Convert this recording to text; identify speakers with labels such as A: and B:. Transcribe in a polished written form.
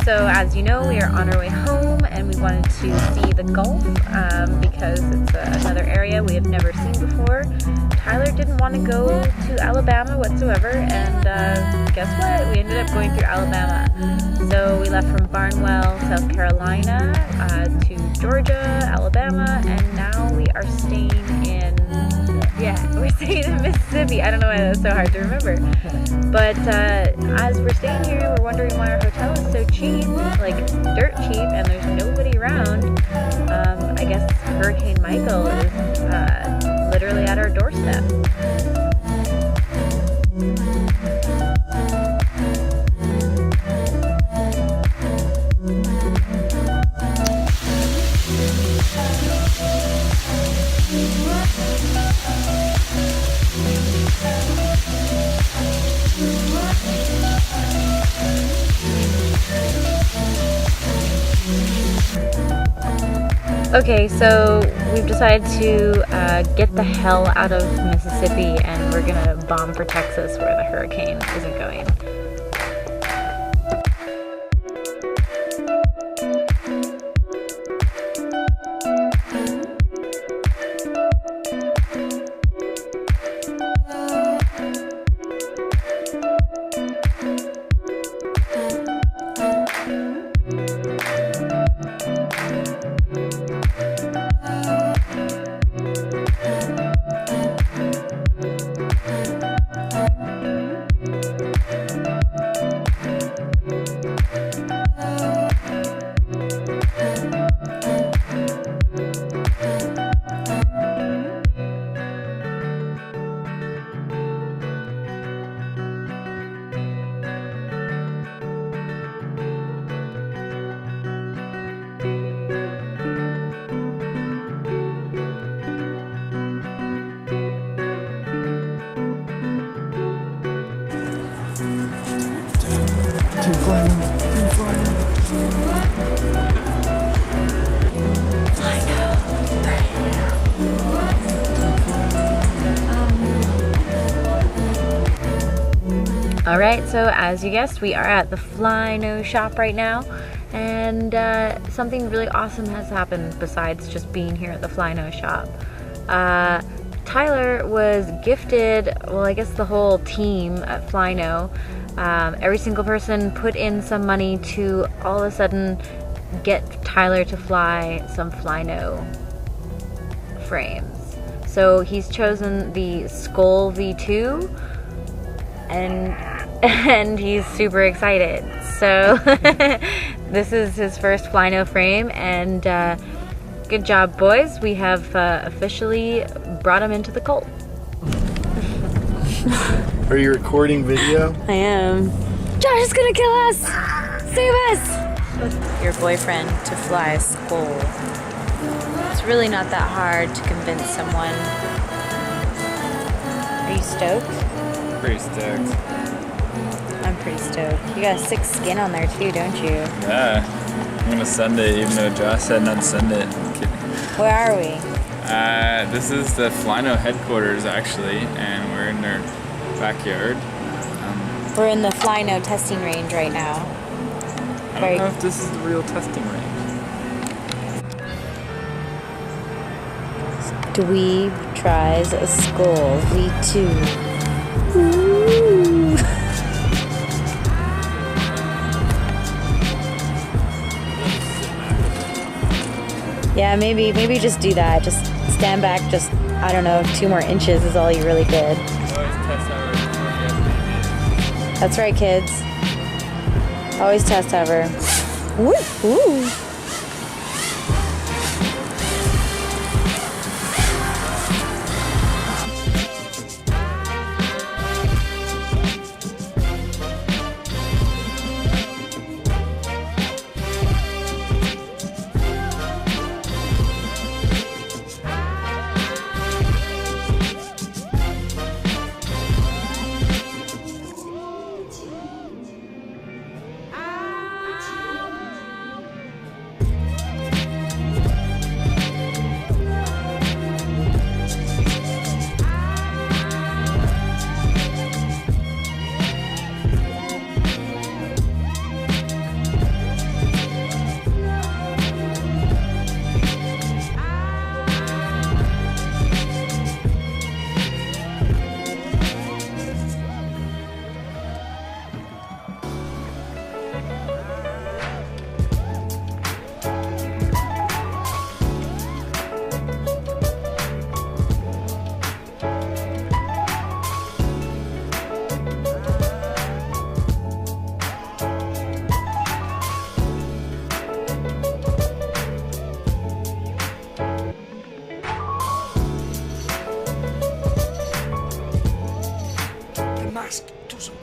A: So as you know, we are on our way home and we wanted to see the Gulf because it's another area we have never seen before. Tyler didn't want to go to Alabama whatsoever, and guess what? We ended up going through Alabama. So we left from Barnwell, South Carolina to Georgia, Alabama, and now we are staying in Mississippi. I don't know why that's so hard to remember. But as we're staying here, we're wondering why our hotel is so cheap, like dirt cheap, and there's nobody around. I guess Hurricane Michael is literally at our doorstep. Okay, so we've decided to get the hell out of Mississippi, and we're gonna bomb for Texas where the hurricane isn't going. Alright, so as you guessed, we are at the Fly-No shop right now, and something really awesome has happened besides just being here at the Fly-No shop. Tyler was gifted, well, I guess the whole team at Fly-No, every single person put in some money to all of a sudden get Tyler to fly some Fly-No frames. So he's chosen the Skol V2, and he's super excited. So this is his first Fly-No frame, and good job, boys. We have officially brought him into the cult.
B: Are you recording video?
A: I am. Josh is gonna kill us! Save us! Your boyfriend to fly a Skol. It's really not that hard to convince someone. Are you stoked?
C: Pretty stoked.
A: I'm pretty stoked. You got a sick skin on there too, don't you?
C: Yeah. I'm gonna send it, even though Josh said not to send it. I'm kidding.
A: Where are we?
C: This is the Fly-No headquarters, actually, and we're in their backyard.
A: We're in the Fly-No testing range right now.
C: I don't know if this is the real testing range.
A: Dweeb tries a Skol V2. Ooh. Yeah, maybe just do that. Just stand back, just, I don't know, 2 more inches is all you really did. That's right, kids. Always test hover. Woo! Woo!
D: ask to the